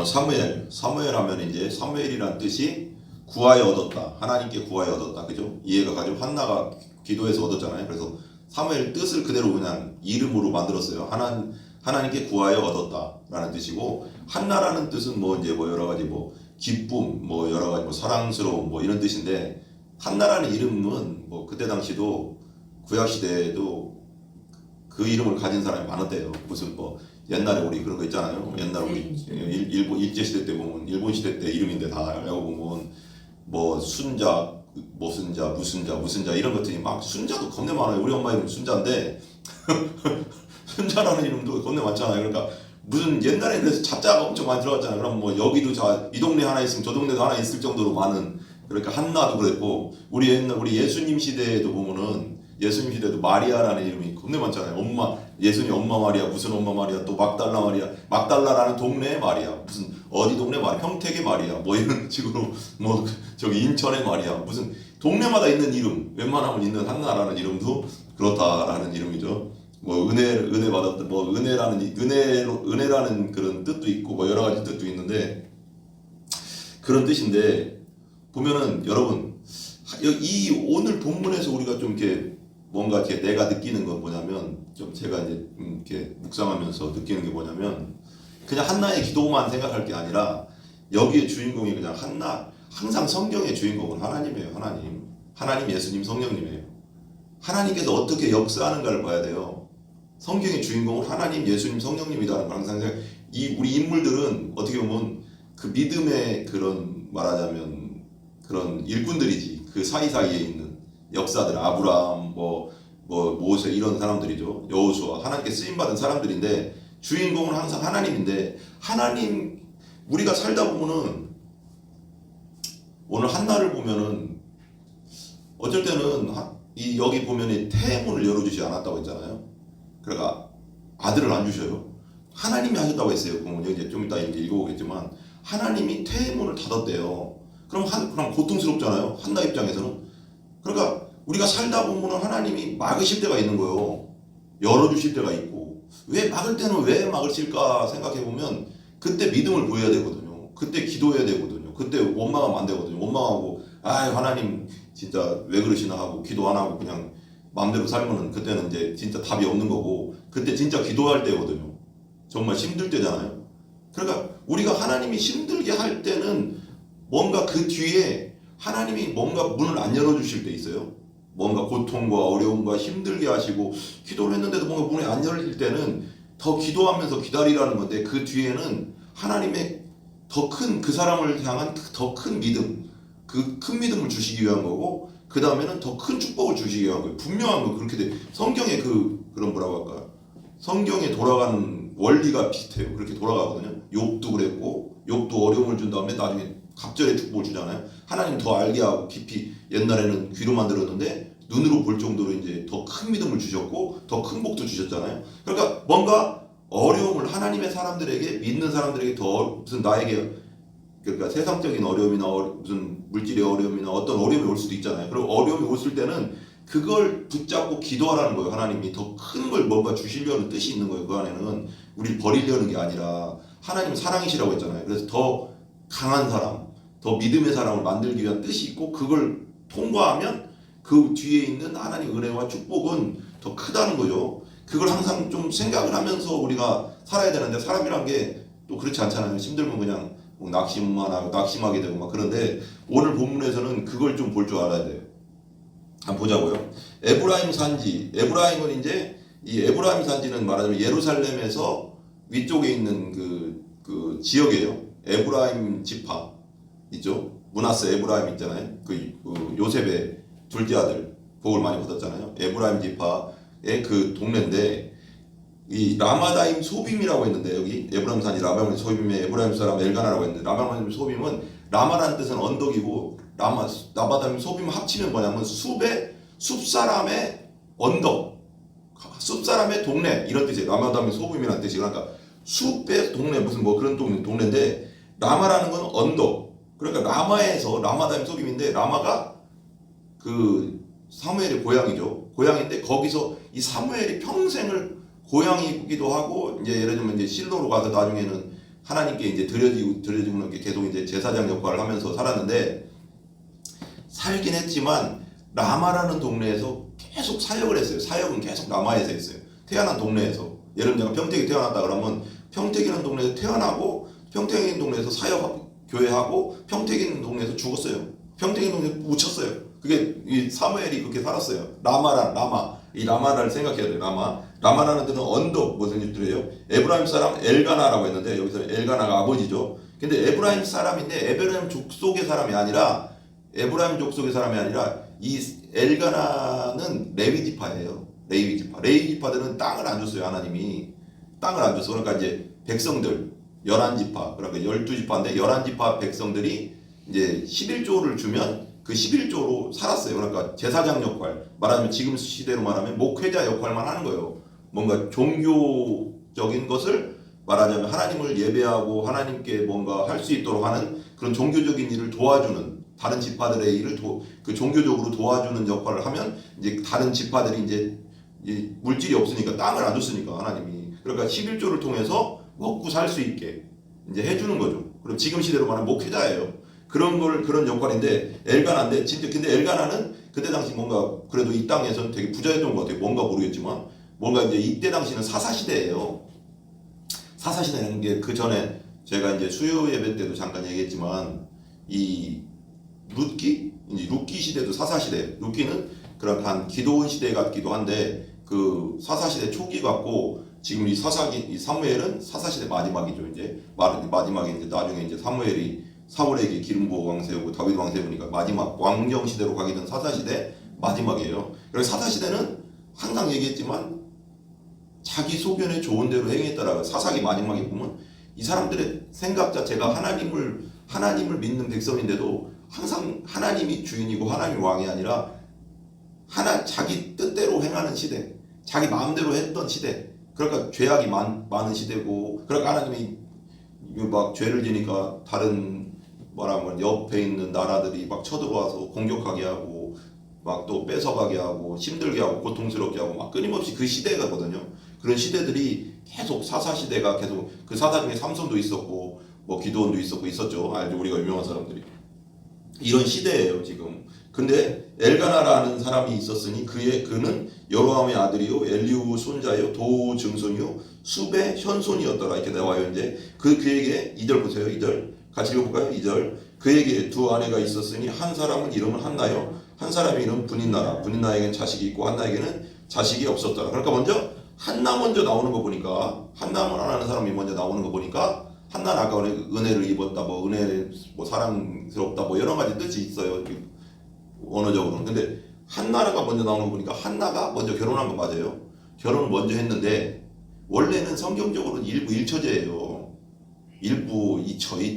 사무엘 하면 이제 사무엘이란 뜻이 구하여 얻었다. 하나님께 구하여 얻었다. 그죠? 이해가 가죠? 한나가 기도해서 얻었잖아요. 그래서 사무엘 뜻을 그대로 그냥 이름으로 만들었어요. 하나님께 구하여 얻었다라는 뜻이고, 한나라는 뜻은 뭐 이제 뭐 여러 가지 뭐 기쁨, 뭐 여러 가지 뭐 사랑스러움 뭐 이런 뜻인데, 한나라는 이름은 뭐 그때 당시도 구약 시대에도 그 이름을 가진 사람이 많았대요. 무슨 뭐 옛날에 우리 그런 거 있잖아요. 옛날 우리 일본 일제 시대 때 보면 일본 시대 때 이름인데 다 알고 보면 뭐 순자, 무슨 자 이런 것들이 막 순자도 겁내 많아요. 우리 엄마 이름 순자인데 순자라는 이름도 겁내 많잖아요. 그러니까 무슨 옛날에 그래서 자자가 엄청 많이 들어갔잖아요. 그럼 뭐 여기도 이 동네 하나 있으면 저 동네도 하나 있을 정도로 많은, 그러니까 한나도 그랬고, 우리 예수님 시대에도 보면은 예수님 시대도 마리아라는 이름이 겁내 많잖아요. 예수님 엄마 마리아, 무슨 엄마 마리아, 또 막달라 마리아, 막달라라는 동네의 마리아, 무슨 어디 동네 마리아, 평택의 마리아, 뭐 이런 식으로 뭐 저기 인천의 마리아, 무슨 동네마다 있는 이름, 웬만하면 있는 한나라는 이름도 그렇다라는 이름이죠. 뭐 은혜 받았다, 뭐 은혜라는 그런 뜻도 있고 뭐 여러 가지 뜻도 있는데, 그런 뜻인데 보면은 여러분, 오늘 본문에서 우리가 좀 이렇게 뭔가 이렇게 내가 느끼는 건 뭐냐면, 좀 제가 이제 이렇게 묵상하면서 느끼는 게 뭐냐면, 그냥 한나의 기도만 생각할 게 아니라 여기에 주인공이 그냥 한나, 항상 성경의 주인공은 하나님이에요. 하나님, 예수님, 성령님이에요. 하나님께서 어떻게 역사하는가를 봐야 돼요. 성경의 주인공은 하나님, 예수님, 성령님이라는 걸 항상 우리 인물들은 어떻게 보면 그 믿음의 그런, 말하자면 그런 일꾼들이지. 그 사이사이에 있는 역사들, 아브라함, 모세 이런 사람들이죠. 여호수아, 하나님께 쓰임 받은 사람들인데, 주인공은 항상 하나님인데, 우리가 살다 보면은 오늘 한나를 보면은 어쩔 때는 여기 보면 태문을 열어주지 않았다고 했잖아요. 그러니까 아들을 안 주셔요. 하나님이 하셨다고 했어요. 그러면 이제 좀 이따 읽어보겠지만 하나님이 태문을 닫았대요. 그럼 고통스럽잖아요. 한나 입장에서는. 그러니까 우리가 살다 보면 하나님이 막으실 때가 있는 거예요. 열어주실 때가 있고, 왜 막을 때는 왜 막으실까 생각해 보면 그때 믿음을 보여야 되거든요. 그때 기도해야 되거든요. 그때 원망하면 안 되거든요. 원망하고 하나님 진짜 왜 그러시나 하고 기도 안 하고 그냥 마음대로 살면은 그때는 이제 진짜 답이 없는 거고, 그때 진짜 기도할 때거든요. 정말 힘들 때잖아요. 그러니까 우리가 하나님이 힘들게 할 때는 뭔가 그 뒤에 하나님이 뭔가 문을 안 열어주실 때 있어요. 뭔가 고통과 어려움과 힘들게 하시고 기도를 했는데도 뭔가 문이 안 열릴 때는 더 기도하면서 기다리라는 건데, 그 뒤에는 하나님의 더 큰, 그 사람을 향한 더 큰 믿음, 그 큰 믿음을 주시기 위한 거고, 그 다음에는 더 큰 축복을 주시기 위한 거예요. 분명한 거 그렇게 돼. 성경에 그런 뭐라고 할까요? 성경에 돌아가는 원리가 비슷해요. 그렇게 돌아가거든요. 욥도 그랬고, 욥도 어려움을 준 다음에 나중에 갑절의 축복을 주잖아요. 하나님 더 알게 하고 깊이, 옛날에는 귀로만 들었는데 눈으로 볼 정도로 이제 더 큰 믿음을 주셨고 더 큰 복도 주셨잖아요. 그러니까 뭔가 어려움을 하나님의 사람들에게, 믿는 사람들에게 더 무슨 나에게, 그러니까 세상적인 어려움이나 무슨 물질의 어려움이나 어떤 어려움이 올 수도 있잖아요. 그리고 어려움이 올을 때는 그걸 붙잡고 기도하라는 거예요. 하나님이 더 큰 걸 뭔가 주시려는 뜻이 있는 거예요. 그 안에는 우리를 버리려는 게 아니라 하나님은 사랑이시라고 했잖아요. 그래서 더 강한 사람, 더 믿음의 사람을 만들기 위한 뜻이 있고, 그걸 통과하면 그 뒤에 있는 하나님의 은혜와 축복은 더 크다는 거죠. 그걸 항상 좀 생각을 하면서 우리가 살아야 되는데, 사람이란 게 또 그렇지 않잖아요. 힘들면 그냥 낙심하게 되고 막. 그런데 오늘 본문에서는 그걸 좀 볼 줄 알아야 돼요. 한번 보자고요. 에브라임 산지. 에브라임은 이제 이 에브라임 산지는 말하자면 예루살렘에서 위쪽에 있는 그 지역이에요. 에브라임 지파 있죠. 므낫세 에브라임 있잖아요. 그 요셉의 둘째 아들 복을 많이 받았잖아요. 에브라임 지파의 그 동네인데, 이 라마다임 소빔이라고 했는데, 여기 에브라임 산지 라마다임 소빔에 에브라임 사람 엘가나라고 했는데, 라마다임 소빔은 라마라는 뜻은 언덕이고, 라마다임 소빔 합치면 뭐냐면 숲사람의 언덕, 숲사람의 동네 이런 뜻이에요. 라마다임 소빔이라는 뜻이. 그러니까 숲의 동네, 무슨 뭐 그런 동네인데, 라마라는 건 언덕. 그러니까 라마에서, 라마다임 소빔인데 라마가 그 사무엘의 고향이죠. 고향인데 거기서 이 사무엘이 평생을 고향이기도 하고, 이제 예를 들면 이제 실로로 가서 나중에는 하나님께 이제 드려지고 이렇게 계속 이제 제사장 역할을 하면서 살았는데 살긴 했지만 라마라는 동네에서 계속 사역을 했어요. 사역은 계속 라마에서 했어요. 태어난 동네에서. 예를 들면 평택에 태어났다 그러면 평택이라는 동네에서 태어나고 평택이라는 동네에서 사역하고 교회하고 평택이라는 동네에서 죽었어요. 평택이라는 동네에서 묻혔어요. 그게 이 사무엘이 그렇게 살았어요. 라마. 이 라마를 생각해야 돼요. 라마라는 데는 언덕 무슨 뜻이에요? 에브라임 사람 엘가나라고 했는데 여기서 엘가나가 아버지죠. 근데 에브라임 사람인데 에브라임 족속의 사람이 아니라 이 엘가나는 레위지파예요. 레위지파들은 땅을 안 줬어요. 하나님이 땅을 안 줬어. 그러니까 이제 백성들 11지파 그러니까 12지파인데 11지파 백성들이 이제 11조를 주면 그 11조로 살았어요. 그러니까 제사장 역할, 말하자면 지금 시대로 말하면 목회자 역할만 하는 거예요. 뭔가 종교적인 것을 말하자면 하나님을 예배하고 하나님께 뭔가 할 수 있도록 하는 그런 종교적인 일을 도와주는 다른 지파들의 일을 그 종교적으로 도와주는 역할을 하면 이제 다른 지파들이 이제 물질이 없으니까 땅을 안 줬으니까 하나님이 그러니까 11조를 통해서 먹고 살 수 있게 이제 해주는 거죠. 그럼 지금 시대로 말하면 목회자예요. 그런 역할인데 엘가나인데 진짜 근데 엘가나는 그때 당시 뭔가 그래도 이 땅에서는 되게 부자였던 것 같아요. 뭔가 모르겠지만 뭔가 이제 이때 당시는 사사시대예요. 사사시대라는 게 그 전에 제가 이제 수요 예배 때도 잠깐 얘기했지만 이 룻기 시대도 사사시대. 룻기는 그런 한 기도원 시대 같기도 한데 그 사사시대 초기 같고 지금 이 사무엘은 사사시대 마지막이죠. 이제 마지막에 이제 나중에 이제 사울에게 기름 부어 왕 세우고 다윗 왕 세우니까 마지막 왕정 시대로 가게 된 사사시대 마지막이에요. 그래서 사사시대는 항상 얘기했지만 자기 소견에 좋은 대로 행했다라고 사사기 마지막에 보면 이 사람들의 생각 자체가 하나님을 믿는 백성인데도 항상 하나님이 주인이고 하나님이 왕이 아니라 자기 뜻대로 행하는 시대, 자기 마음대로 했던 시대. 그러니까 죄악이 많은 시대고, 그러니까 하나님이 막 죄를 지니까 다른 뭐라면 옆에 있는 나라들이 막 쳐들어와서 공격하게 하고 막 또 뺏어가게 하고 힘들게 하고 고통스럽게 하고 막 끊임없이 그 시대가거든요. 그런 시대들이 계속 사사시대가 계속 그 사사 중에 삼손도 있었고 뭐 기드온도 있었죠. 알죠? 우리가 유명한 사람들이. 이런 시대예요 지금. 근데 엘가나라는 사람이 있었으니 그는 여로함의 아들이요 엘리후 손자요 도 증손이요 수베 현손이었더라 이렇게 나와요. 이제 그에게 2절 보세요. 2절 같이 읽어볼까요? 2절 그에게 두 아내가 있었으니 한 사람은 이름은 한나요 한 사람의 이름은 분인나라 분인나에게는 자식이 있고 한나에게는 자식이 없었더라. 그러니까 먼저 한나 먼저 나오는 거 보니까 한나만 안 하는 사람이 먼저 나오는 거 보니까 한나는 아까 은혜를 입었다 뭐 은혜 뭐 사랑스럽다 뭐 여러 가지 뜻이 있어요. 언어적으로는. 근데 한나라가 먼저 나오는 거 보니까 한나가 먼저 결혼한 거 맞아요. 결혼을 먼저 했는데 원래는 성경적으로는 일부 일처제예요. 일부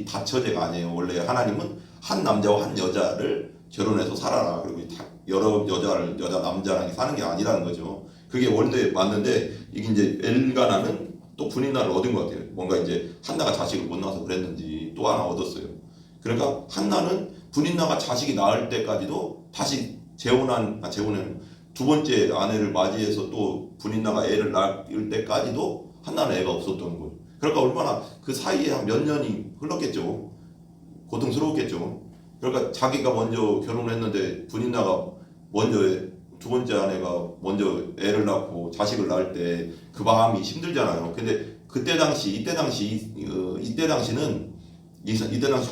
다처제가 아니에요. 원래 하나님은 한 남자와 한 여자를 결혼해서 살아라. 그리고 여러 여자 남자랑 사는 게 아니라는 거죠. 그게 원래 맞는데 이게 이제 엘가나는 또 분인나를 얻은 것 같아요. 뭔가 이제 한나가 자식을 못 낳아서 그랬는지 또 하나 얻었어요. 그러니까 한나는 분인나가 자식이 낳을 때까지도 다시 재혼한 두 번째 아내를 맞이해서 또 분인나가 애를 낳을 때까지도 한나는 애가 없었던 거예요. 그러니까 얼마나 그 사이에 한 몇 년이 흘렀겠죠. 고통스러웠겠죠. 그러니까 자기가 먼저 결혼했는데 분인나가 먼저 두 번째 아내가 먼저 애를 낳고 자식을 낳을 때 그 마음이 힘들잖아요. 근데 이때 당시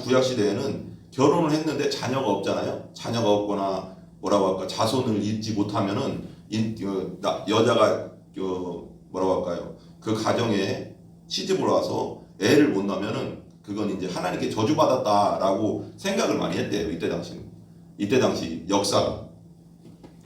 구약 시대에는 결혼을 했는데 자녀가 없잖아요. 자녀가 없거나 뭐라고 할까 자손을 잇지 못하면은 여자가 뭐라고 할까요? 그 가정에 시집을 와서 애를 못 낳으면은 그건 이제 하나님께 저주받았다라고 생각을 많이 했대요. 이때 당시 역사가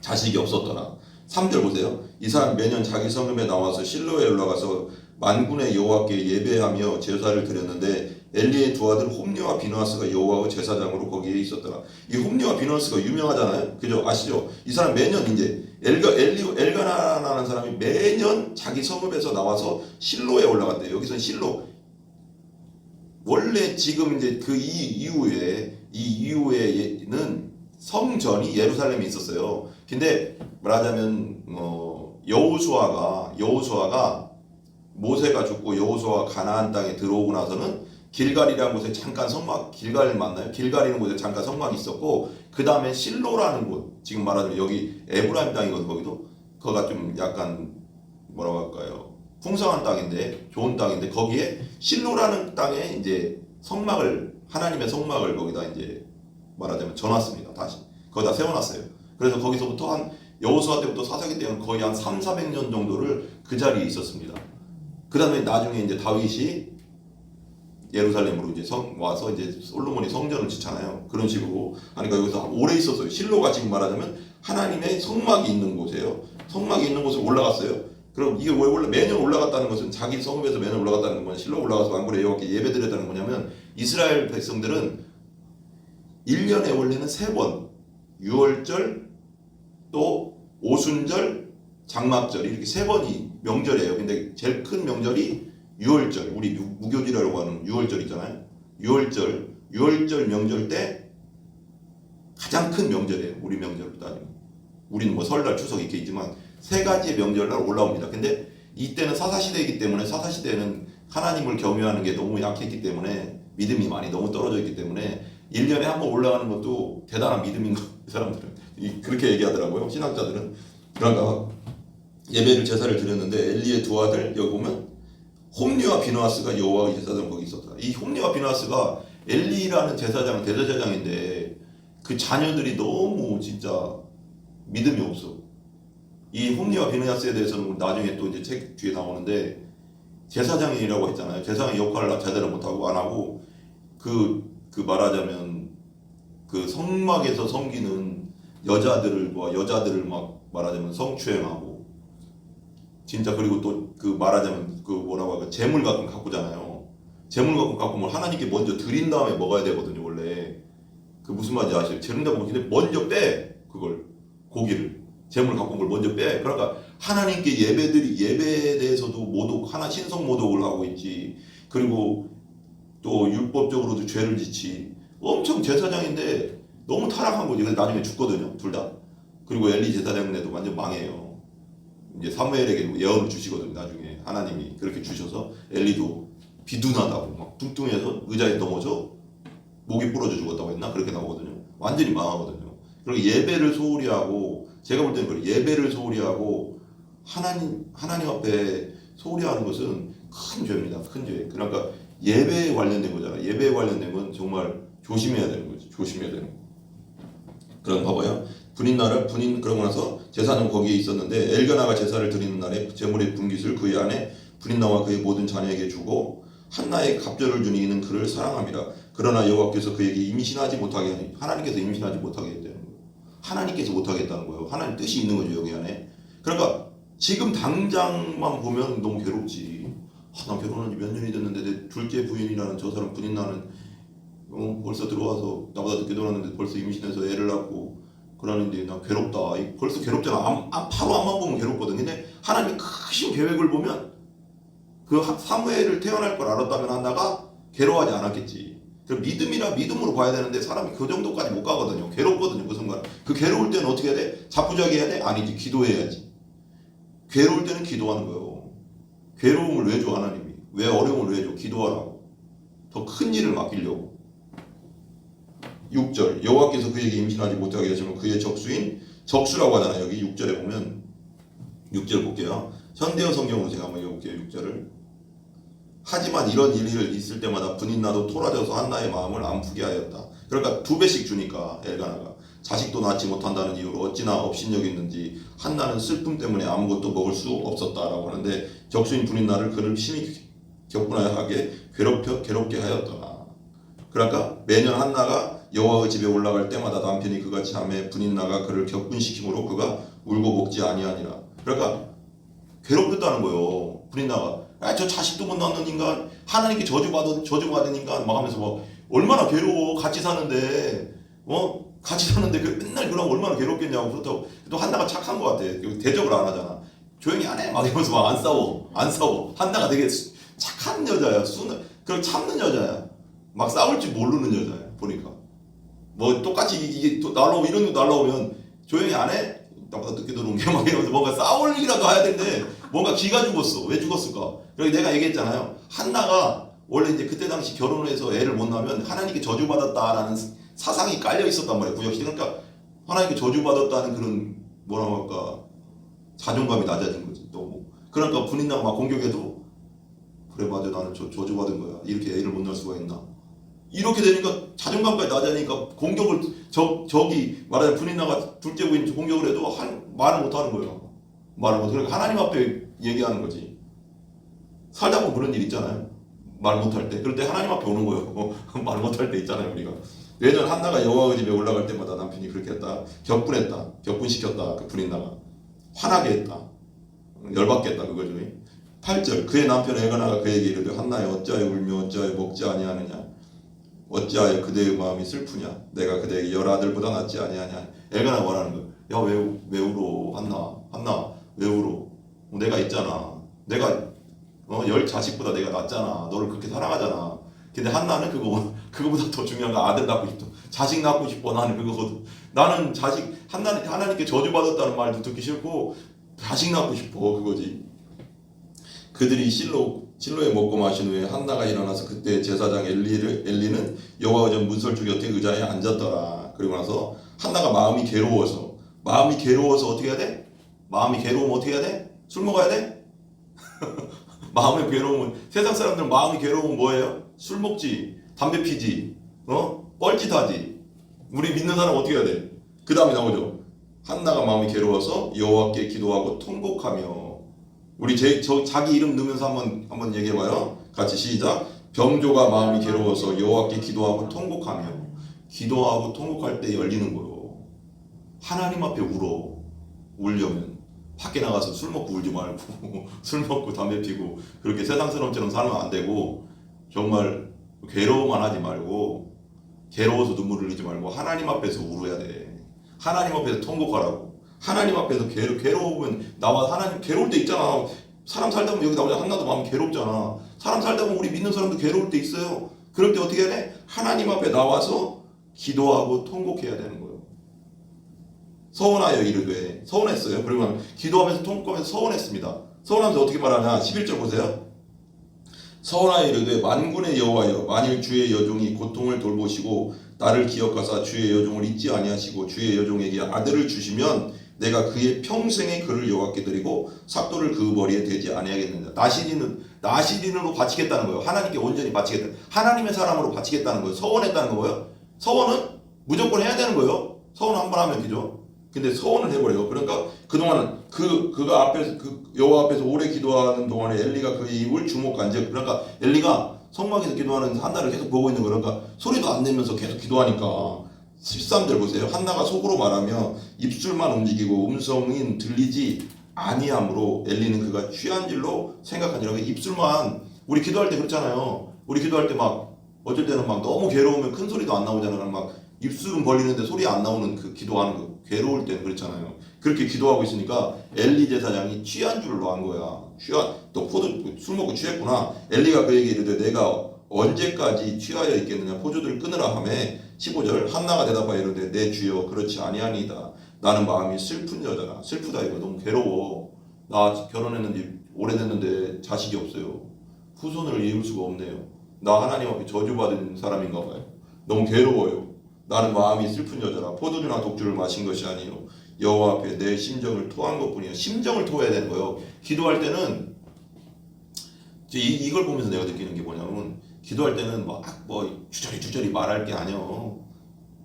자식이 없었더라. 3절 보세요. 이 사람 매년 자기 성읍에 나와서 실로에 올라가서 만군의 여호와께 예배하며 제사를 드렸는데 엘리의 두 아들 홈리와 비누아스가 여호와의 제사장으로 거기에 있었더라. 이 홈리와 비누아스가 유명하잖아요. 그죠? 아시죠? 이 사람 매년 이제 엘가나라는 사람이 매년 자기 성읍에서 나와서 실로에 올라갔대요. 여기서는 실로. 원래 지금 이제 그 이후에는 성전이 예루살렘에 있었어요. 근데 말하자면 여호수아가 모세가 죽고 여호수아가 가나안 땅에 들어오고 나서는 길갈이라는 곳에 잠깐 성막, 길갈 맞나요? 길갈이라는 곳에 잠깐 성막이 있었고, 그 다음에 실로라는 곳, 지금 말하자면 여기 에브라임 땅이거든. 거기도 거기가 좀 약간 뭐라고 할까요? 풍성한 땅인데, 좋은 땅인데, 거기에 실로라는 땅에 이제 성막을, 하나님의 성막을 거기다 이제 말하자면 전놨습니다. 다시 거기다 세워놨어요. 그래서 거기서부터 한 여호수아 때부터 사사기 때는 거의 한 300~400년 정도를 그 자리에 있었습니다. 그 다음에 나중에 이제 다윗이 예루살렘으로 이제 와서 이제 솔로몬이 성전을 짓잖아요. 그런 식으로 하니까 여기서 오래 있었어요. 실로가 지금 말하자면 하나님의 성막이 있는 곳이에요. 성막이 있는 곳에 올라갔어요. 그럼 이게 왜 매년 올라갔다는 것은 자기 성읍에서 매년 올라갔다는 건 실로 올라가서 왕굴에 여호와께 예배드렸다는 거냐면, 이스라엘 백성들은 1년에 원래는 3번, 유월절, 또 오순절, 장막절, 이렇게 3번이 명절이에요. 근데 제일 큰 명절이 유월절, 우리 무교절이라고 하는 유월절 있잖아요. 유월절 명절 때 가장 큰 명절이에요. 우리 명절로 따지면. 우리는 뭐 설날, 추석 이렇게 있지만 3가지의 명절날 올라옵니다. 근데 이때는 사사시대이기 때문에, 사사시대는 하나님을 경외하는 게 너무 약했기 때문에, 믿음이 많이 너무 떨어져 있기 때문에 1년에 한 번 올라가는 것도 대단한 믿음인 거, 사람들은 그렇게 얘기하더라고요. 신학자들은. 그러니까 예배를 제사를 드렸는데 엘리의 두 아들, 여기 보면 홈리와 비느하스가 여호와의 제사장 거기 있었다. 이 홈리와 비느하스가 엘리라는 제사장, 대제사장인데 그 자녀들이 너무 진짜 믿음이 없어. 이 홈리와 비느하스에 대해서는 나중에 또 이제 책 뒤에 나오는데, 제사장이라고 했잖아요. 제사장의 역할을 제대로 못하고 안 하고, 그 말하자면 그 성막에서 섬기는 여자들을 막 말하자면 성추행하고, 진짜. 그리고 또 그 말하자면 그 뭐라고 할까, 재물 가끔 가꾸잖아요. 재물 갖고 뭘 하나님께 먼저 드린 다음에 먹어야 되거든요. 원래 그 무슨 말인지 아시죠? 재물다 보면 근데 먼저 빼, 그걸, 고기를, 재물 갖고 온 걸 먼저 빼. 그러니까 하나님께 예배에 대해서도 모독, 하나 신성 모독을 하고 있지. 그리고 또 율법적으로도 죄를 짓지. 엄청 제사장인데 너무 타락한 거지. 그래서 나중에 죽거든요, 둘 다. 그리고 엘리 제사장네도 완전 망해요. 이제 사무엘에게 예언을 주시거든요. 나중에 하나님이 그렇게 주셔서 엘리도 비둔하다고 막 뚱뚱해서 의자에 넘어져 목이 부러져 죽었다고 했나? 그렇게 나오거든요. 완전히 망하거든요. 그리고 예배를 소홀히 하고, 제가 볼 때는 그래요. 예배를 소홀히 하고 하나님 앞에 소홀히 하는 것은 큰 죄입니다. 큰 죄. 그러니까 예배에 관련된 거잖아요. 예배에 관련된 건 정말 조심해야 되는 거죠. 조심해야 되는 거. 그럼 봐봐요. 그러고 나서 제사는 거기에 있었는데, 엘가나가 제사를 드리는 날에 제물의 분깃을 그의 아내 브린나와 그의 모든 자녀에게 주고 한나의 갑절을 주니 이는 그를 사랑함이라. 그러나 여호와께서 그에게 임신하지 못하게 하니, 하나님께서 임신하지 못하게 했다는 거예요. 하나님께서 못하게 했다는 거예요. 하나님 뜻이 있는 거죠, 여기 안에. 그러니까 지금 당장만 보면 너무 괴롭지. 나 결혼한 지 몇 년이 됐는데 내 둘째 부인이라는 저 사람 브린나는 벌써 들어와서 나보다 늦게 들어왔는데 벌써 임신해서 애를 낳고 그러는데 나 괴롭다. 벌써 괴롭잖아. 바로 앞만 보면 괴롭거든. 근데 하나님의 크신 계획을 보면 그 사무엘을 태어날 걸 알았다면 한나가 괴로워하지 않았겠지. 그 믿음으로 봐야 되는데 사람이 그 정도까지 못 가거든요. 괴롭거든요, 그 순간. 그 괴로울 때는 어떻게 해야 돼? 자포자기 해야 돼? 아니지, 기도해야지. 괴로울 때는 기도하는 거예요. 괴로움을 왜 줘, 하나님이? 왜 어려움을 왜 줘? 기도하라고. 더 큰 일을 맡기려고. 6절, 여호와께서 그에게 임신하지 못하게 하시면 그의 적수라고 하잖아요. 여기 6절에 보면, 6절 볼게요. 현대어 성경으로 제가 한번 읽어볼게요. 6절을. 하지만 이런 일이 있을 때마다 분인나도 토라져서 한나의 마음을 아프게 하였다. 그러니까 2배씩 주니까 엘가나가 자식도 낳지 못한다는 이유로 어찌나 업신여기 있는지 한나는 슬픔 때문에 아무것도 먹을 수 없었다라고 하는데, 적수인 분인나를 그를 심히 격분하게 괴롭게 하였더라. 그러니까 매년 한나가 여호와의 집에 올라갈 때마다 남편이 그같이 하매 분인나가 그를 격분시키므로 그가 울고 먹지 아니하니라. 그러니까 괴롭혔다는 거예요. 분인나가. 저 자식도 못 낳는 인간, 하나님께 저주받은 인간 막 하면서 뭐 얼마나 괴로워. 같이 사는데 맨날 그러면 얼마나 괴롭겠냐고. 그렇다고 또 한나가 착한 것 같아. 대접을 안 하잖아. 조용히 안 해 막 이러면서 막 안 싸워. 한나가 되게 착한 여자야. 그걸 참는 여자야. 막 싸울 줄 모르는 여자야. 보니까 뭐 똑같이 이게 또 날라오면, 이런 거 날라오면 조용히 안 해? 나보다 늦게 들어온 게 막 이러면서 뭔가 싸울 일이라도 해야 되는데 뭔가 기가 죽었어. 왜 죽었을까? 여기 내가 얘기했잖아요. 한나가 원래 이제 그때 당시 결혼을 해서 애를 못 낳으면 하나님께 저주받았다라는 사상이 깔려 있었단 말이에요. 구약시대. 그러니까 하나님께 저주받았다는 그런 뭐라고 할까 자존감이 낮아진 거지. 너무. 그러니까 분인나가 막 공격해도 그래 맞아 나는 저주받은 거야. 이렇게 애를 못 낳을 수가 있나? 이렇게 되니까 자존감까지 낮아지니까 공격을 저기 말하자면 분인나가 둘째 부인 공격을 해도 말을 못 하는 거예요. 말을 못. 그러니까 하나님 앞에 얘기하는 거지. 살다 보면 그런 일 있잖아요. 말 못할 때. 그럴 때 하나님 앞에 오는 거예요. 말 못할 때 있잖아요 우리가. 예전 한나가 여호와의 집에 올라갈 때마다 남편이 그렇게 했다. 격분시켰다. 그 분인나가. 화나게 했다. 열받게 했다. 그거죠. 8절 그의 남편 엘가나가 그에게 이르되 한나여 어찌하여 울며 어찌하여 먹지 아니하느냐 어찌하여 그대의 마음이 슬프냐 내가 그대에게 열 아들보다 낫지 아니하냐. 엘가나가 말하는 거예요. 야 왜 울어 한나 왜 울어. 내가 있잖아. 내가 열 자식보다 내가 낫잖아. 너를 그렇게 사랑하잖아. 근데 한나는 그거보다 더 중요한 건 아들 낳고 싶다. 자식 낳고 싶어. 나는 그거거든. 나는 한나는 하나님께 저주받았다는 말도 듣기 싫고 자식 낳고 싶어. 그거지. 그들이 실로에 먹고 마신 후에 한나가 일어나서 그때 제사장 엘리는 여호와 전 문설주 곁에 의자에 앉았더라. 그리고 나서 한나가 마음이 괴로워서 어떻게 해야 돼? 마음이 괴로우면 어떻게 해야 돼? 술 먹어야 돼? 마음이 괴로우면 세상 사람들은 마음이 괴로우면 뭐예요? 술 먹지, 담배 피지, 뻘짓하지. 우리 믿는 사람 어떻게 해야 돼? 그 다음에 나오죠. 한나가 마음이 괴로워서 여호와께 기도하고 통곡하며. 우리 자기 이름 넣으면서 한번 얘기해봐요. 같이 시작. 병조가 마음이 괴로워서 여호와께 기도하고 통곡하며. 기도하고 통곡할 때 열리는 거요. 하나님 앞에 울려면 밖에 나가서 술 먹고 울지 말고 술 먹고 담배 피고 그렇게 세상 사람처럼 살면 안 되고 정말 괴로워만 하지 말고 괴로워서 눈물 흘리지 말고 하나님 앞에서 울어야 돼. 하나님 앞에서 통곡하라고. 하나님 앞에서 괴로우면 나와 하나님 괴로울 때 있잖아. 사람 살다 보면 여기 나오자 한나도 마음 괴롭잖아. 사람 살다 보면 우리 믿는 사람도 괴로울 때 있어요. 그럴 때 어떻게 해야 돼? 하나님 앞에 나와서 기도하고 통곡해야 되는 거예요. 서원하여 이르되 서원했어요. 그리고 기도하면서 통곡하면서 서원했습니다. 서원하면서 어떻게 말하냐? 11절 보세요. 서원하여 이르되 만군의 여호와여 만일 주의 여종이 고통을 돌보시고 나를 기억하사 주의 여종을 잊지 아니하시고 주의 여종에게 아들을 주시면 내가 그의 평생의 그를 여호와께 드리고 삭도를 그 머리에 대지 아니하겠느냐. 나시린으로 바치겠다는 거예요. 하나님께 온전히 바치겠다. 하나님의 사람으로 바치겠다는 거예요. 서원했다는 거예요. 서원은 무조건 해야 되는 거예요. 서원 한번 하면 되죠. 근데 서원을 해버려요. 그러니까 그동안 그가 앞에서 여호와 앞에서 오래 기도하는 동안에 엘리가 그의 입을 주목한즉 그러니까 엘리가 성막에서 기도하는 한나를 계속 보고 있는 거예요. 그러니까 소리도 안 내면서 계속 기도하니까 13절 보세요. 한나가 속으로 말하며 입술만 움직이고 음성이 들리지 아니하므로 엘리는 그가 취한 줄로 생각하니라. 입술만 우리 기도할 때 그렇잖아요. 우리 기도할 때 막 어쩔 때는 막 너무 괴로우면 큰 소리도 안 나오잖아요. 막 입술은 벌리는데 소리 안 나오는 그 기도하는 거 괴로울 때는 그렇잖아요. 그렇게 기도하고 있으니까 엘리 제사장이 취한 줄로 한 거야. 너 술 먹고 취했구나. 엘리가 그에게 이르되 내가 언제까지 취하여 있겠느냐. 포도주를 끊으라 하며 15절 한나가 대답하여 이르되 내 주여 그렇지 아니하니이다. 나는 마음이 슬픈 여자라. 슬프다 이거 너무 괴로워. 나 결혼했는데 오래됐는데 자식이 없어요. 후손을 이을 수가 없네요. 나 하나님 앞에 저주받은 사람인가 봐요. 너무 괴로워요. 나는 마음이 슬픈 여자라. 포도주나 독주를 마신 것이 아니요 여호와 앞에 내 심정을 토한 것뿐이야. 심정을 토해야 되는 거예요. 기도할 때는 이걸 보면서 내가 느끼는 게 뭐냐면 기도할 때는 막 뭐 주저리 말할 게 아니요.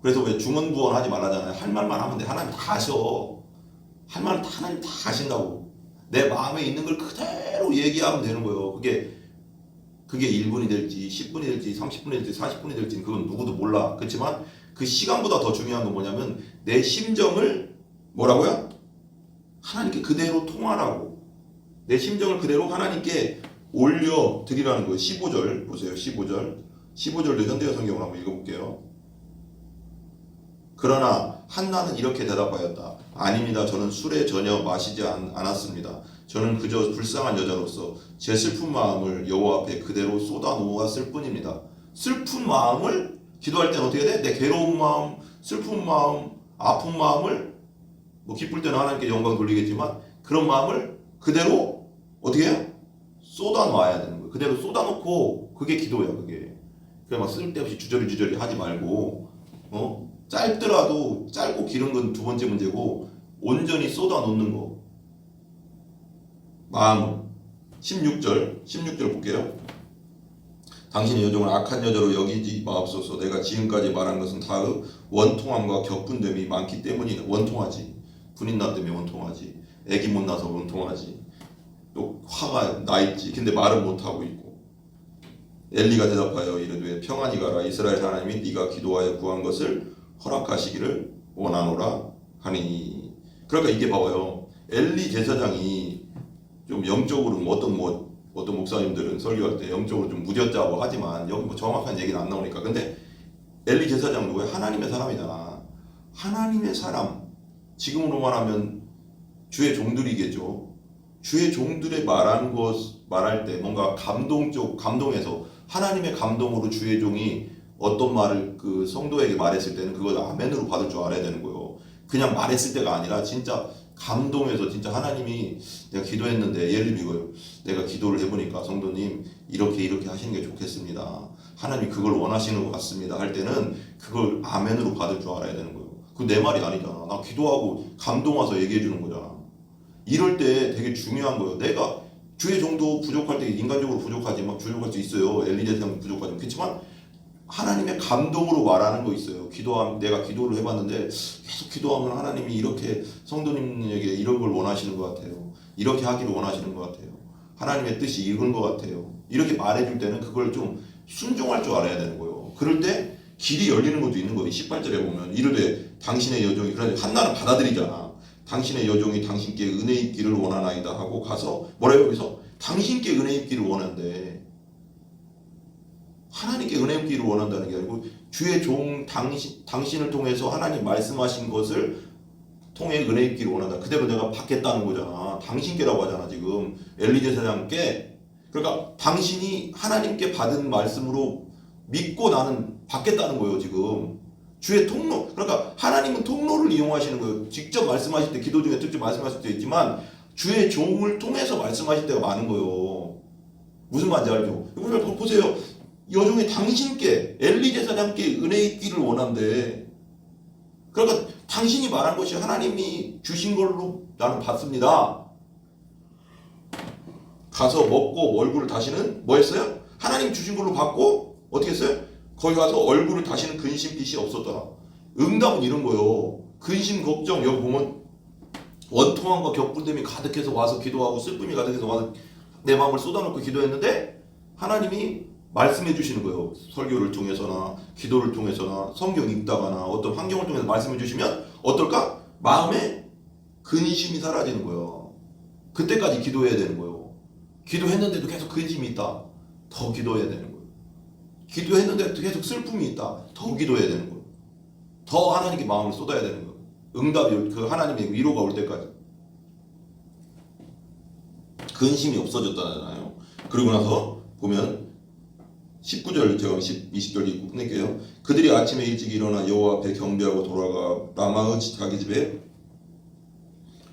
그래서 왜 중언부언 하지 말라잖아요. 할 말만 하면 돼. 하나님 다 하셔. 할 말은 다 하나님 다 하신다고. 내 마음에 있는 걸 그대로 얘기하면 되는 거예요. 그게 1분이 될지 10분이 될지 30분이 될지 40분이 될지 그건 누구도 몰라. 그렇지만 그 시간보다 더 중요한 건 뭐냐면 내 심정을 뭐라고요? 하나님께 그대로 통하라고. 내 심정을 그대로 하나님께 올려드리라는 거예요. 15절 보세요. 15절도 현대어 성경을 한번 읽어볼게요. 그러나 한나는 이렇게 대답하였다. 아닙니다. 저는 술에 전혀 마시지 않았습니다. 저는 그저 불쌍한 여자로서 제 슬픈 마음을 여호와 앞에 그대로 쏟아놓았을 뿐입니다. 슬픈 마음을 기도할 때는 어떻게 돼? 내 괴로운 마음, 슬픈 마음, 아픈 마음을 뭐 기쁠 때는 하나님께 영광 돌리겠지만 그런 마음을 그대로 어떻게 해요? 쏟아놔야 되는 거예요. 그대로 쏟아놓고 그게 기도야. 그게 그냥 막 쓸데없이 주저리 하지 말고 짧더라도 짧고 길은 건 두 번째 문제고 온전히 쏟아놓는 거. 마음을 16절 볼게요. 당신의 여종을 악한 여자로 여기지 마옵소서. 내가 지금까지 말한 것은 다 원통함과 격분됨이 많기 때문이다. 원통하지. 군인 나 때문에 원통하지. 애기 못 낳아서 원통하지. 또 화가 나 있지. 근데 말은 못 하고 있고. 엘리가 대답하여 이르되 평안히 가라. 이스라엘 하나님이 네가 기도하여 구한 것을 허락하시기를 원하노라 하니. 그러니까 이게 봐봐요. 엘리 제사장이 좀 영적으로 어떤 목사님들은 설교할 때 영적으로 좀 무뎌짜고 하지만 여기 뭐 정확한 얘기는 안 나오니까. 근데 엘리 제사장 누구야? 하나님의 사람이잖아. 하나님의 사람. 지금으로 말하면 주의 종들이겠죠. 주의 종들의 말할 때 뭔가 감동해서 하나님의 감동으로 주의 종이 어떤 말을 그 성도에게 말했을 때는 그걸 아멘으로 받을 줄 알아야 되는 거예요. 그냥 말했을 때가 아니라 진짜 감동해서 진짜 하나님이 내가 기도했는데 예를 들면 이거예요. 내가 기도를 해보니까 성도님 이렇게 하시는 게 좋겠습니다. 하나님이 그걸 원하시는 것 같습니다. 할 때는 그걸 아멘으로 받을 줄 알아야 되는 거예요. 그거 내 말이 아니잖아. 나 기도하고 감동 와서 얘기해 주는 거잖아. 이럴 때 되게 중요한 거예요. 내가 주의 정도 부족할 때 인간적으로 부족하지만 부족할 수 있어요. 엘리제사장 부족하지만 그렇지만 하나님의 감동으로 말하는 거 있어요. 내가 기도를 해봤는데 계속 기도하면 하나님이 이렇게 성도님에게 이런 걸 원하시는 것 같아요. 이렇게 하기를 원하시는 것 같아요. 하나님의 뜻이 이건 것 같아요. 이렇게 말해줄 때는 그걸 좀 순종할 줄 알아야 되는 거예요. 그럴 때 길이 열리는 것도 있는 거예요. 18절에 보면 이르되 당신의 여종이 그러니까 한나는 받아들이잖아. 당신의 여종이 당신께 은혜 입기를 원하나이다 하고 가서 뭐래요 여기서? 당신께 은혜 입기를 원한대. 하나님께 은혜 입기를 원한다는 게 아니고 주의 종 당신을 통해서 하나님 말씀하신 것을 통해 은혜 입기를 원한다. 그대로 내가 받겠다는 거잖아. 당신께라고 하잖아 지금 엘리 제사장께. 그러니까 당신이 하나님께 받은 말씀으로 믿고 나는 받겠다는 거예요 지금. 주의 통로. 그러니까 하나님은 통로를 이용하시는 거예요. 직접 말씀하실 때 기도 중에 직접 말씀하실 때 있지만 주의 종을 통해서 말씀하실 때가 많은 거예요. 무슨 말인지 알죠? 이걸 보세요. 여종이 당신께 엘리 제사장께 은혜 있기를 원한대. 그러니까 당신이 말한 것이 하나님이 주신 걸로 나는 받습니다. 가서 먹고 얼굴을 다시는 뭐 했어요? 하나님 주신 걸로 받고 어떻게 했어요? 거기 가서 얼굴을 다시는 근심빛이 없었더라. 응답은 이런 거예요. 근심 걱정 여기 보면 원통함과 격분됨이 가득해서 와서 기도하고 슬픔이 가득해서 와서 내 마음을 쏟아놓고 기도했는데 하나님이 말씀해 주시는 거예요. 설교를 통해서나 기도를 통해서나 성경 읽다가나 어떤 환경을 통해서 말씀해 주시면 어떨까? 마음에 근심이 사라지는 거예요. 그때까지 기도해야 되는 거예요. 기도했는데도 계속 근심이 있다. 더 기도해야 되는 거예요. 기도했는데도 계속 슬픔이 있다. 더 기도해야 되는 거예요. 더 하나님께 마음을 쏟아야 되는 거예요. 응답이 그 하나님의 위로가 올 때까지. 근심이 없어졌다잖아요. 그리고 나서 보면 19절 제가 20절 읽고 끝낼게요. 그들이 아침에 일찍 일어나 여호와 앞에 경배하고 돌아가 라마의 자기 집에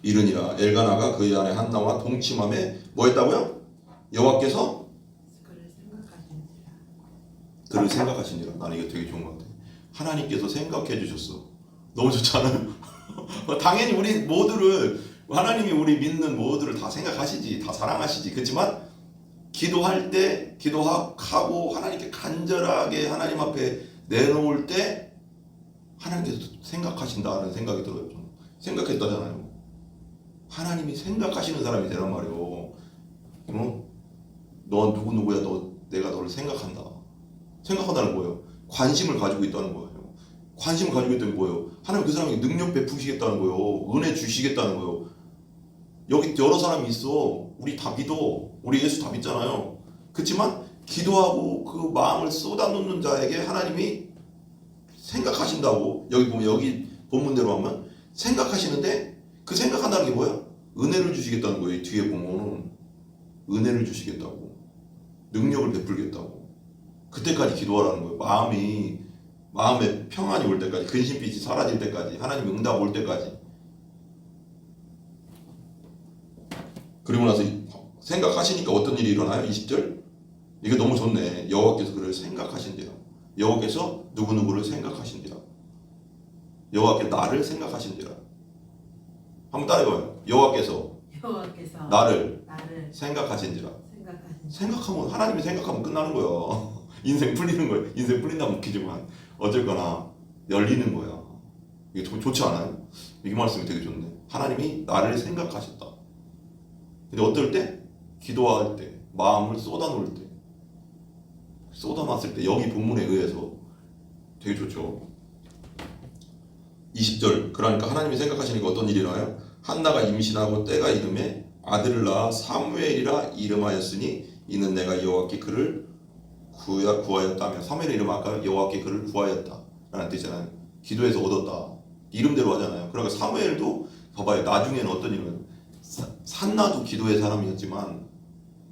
이르니라. 엘가나가 그의 아내 한나와 동침함에 뭐 했다고요? 여호와께서 그를 생각하시니라. 나는 이거 되게 좋은 것 같아. 하나님께서 생각해 주셨어. 너무 좋잖아요. 당연히 우리 모두를 하나님이 우리 믿는 모두를 다 생각하시지. 다 사랑하시지. 그렇지만 기도할 때 기도하고 하나님께 간절하게 하나님 앞에 내놓을 때 하나님께서 생각하신다는 생각이 들어요. 좀 생각했다잖아요. 하나님이 생각하시는 사람이 되란 말이에요. 너 누구야? 내가 너를 생각한다. 생각한다는 거예요. 관심을 가지고 있다는 거예요. 관심을 가지고 있다는 게 뭐예요? 하나님 그 사람에게 능력 베푸시겠다는 거예요. 은혜 주시겠다는 거예요. 여기 여러 사람이 있어. 우리 다 믿어. 우리 예수 다 믿잖아요. 그렇지만 기도하고 그 마음을 쏟아놓는 자에게 하나님이 생각하신다고. 여기 보면 여기 본문대로 하면 생각하시는데 그 생각한다는 게 뭐야? 은혜를 주시겠다는 거예요. 뒤에 보면 은혜를 주시겠다고. 능력을 베풀겠다고. 그때까지 기도하라는 거예요. 마음에 평안이 올 때까지, 근심빛이 사라질 때까지, 하나님 응답 올 때까지. 그리고 나서 생각하시니까 어떤 일이 일어나요? 20절. 이게 너무 좋네. 여호와께서 그를 생각하신대요. 여호와께서 누구누구를 생각하신대요. 여호와께서 나를 생각하신대요. 한번 따라해봐요. 여호와께서 나를 생각하신지라. 생각하면 하나님이 생각하면 끝나는 거예요. 인생 풀리는 거예요. 인생 풀린다면 웃기지만 어쨌거나 열리는 거야. 이게 좋지 않아요? 이 말씀이 되게 좋네. 하나님이 나를 생각하셨다. 근데 어떨 때? 기도할 때, 마음을 쏟아놓을 때, 쏟아놨을 때, 여기 본문에 의해서 되게 좋죠. 20절. 그러니까 하나님이 생각하시니까 어떤 일이 일어나요? 한나가 임신하고 때가 이름에 아들을 낳아 사무엘이라 이름하였으니 이는 내가 여호와께 그를 구하였다며. 사무엘의 이름 아까 여호와께 그를 구하였다 라는 뜻이잖아요. 기도해서 얻었다. 이름대로 하잖아요. 그러니까 사무엘도 봐봐요. 나중에는 어떤 일이냐면 한나도 기도의 사람이었지만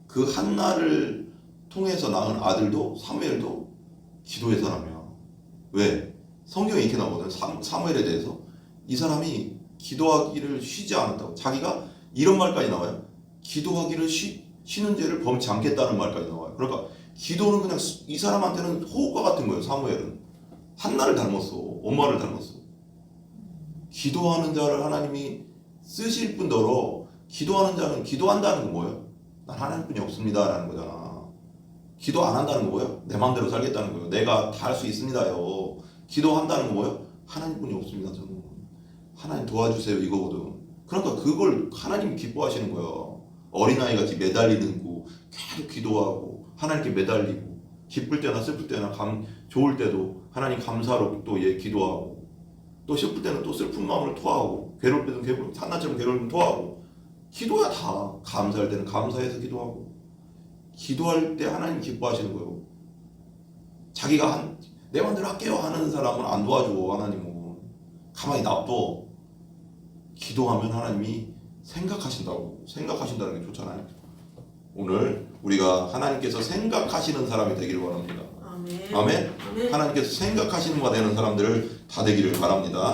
그 한나를 통해서 낳은 아들도 사무엘도 기도의 사람이야. 왜? 성경에 이렇게 나오거든. 사무엘에 대해서 이 사람이 기도하기를 쉬지 않았다고. 자기가 이런 말까지 나와요. 기도하기를 쉬는 죄를 범치 않겠다는 말까지 나와요. 그러니까 기도는 그냥 이 사람한테는 호흡과 같은 거예요. 사무엘은 한나를 닮았어. 엄마를 닮았어. 기도하는 자를 하나님이 쓰실 뿐더러 기도하는 자는 기도한다는 건 뭐예요? 난 하나님뿐이 없습니다 라는 거잖아. 기도 안 한다는 건 뭐예요? 내 마음대로 살겠다는 거예요. 내가 다 할 수 있습니다요. 기도한다는 건 뭐예요? 하나님뿐이 없습니다. 저는 하나님 도와주세요 이거거든. 그러니까 그걸 하나님이 기뻐하시는 거예요. 어린아이같이 매달리는 거 계속 기도하고 하나님께 매달리고 기쁠 때나 슬플 때나 좋을 때도 하나님 감사로 또 기도하고 또 슬플 때는 또 슬픈 마음을 토하고 괴로울 때는 한나처럼 괴로우면 토하고 기도야 다. 감사할 때는 감사해서 기도하고 기도할 때 하나님 기뻐하시는 거예요. 자기가 내 마음대로 할게요 하는 사람은 안 도와줘. 하나님은 가만히 놔둬. 기도하면 하나님이 생각하신다는 게 좋잖아요. 오늘 우리가 하나님께서 생각하시는 사람이 되기를 바랍니다. 아멘. 아멘. 하나님께서 생각하시는 바 되는 사람들 다 되기를 바랍니다.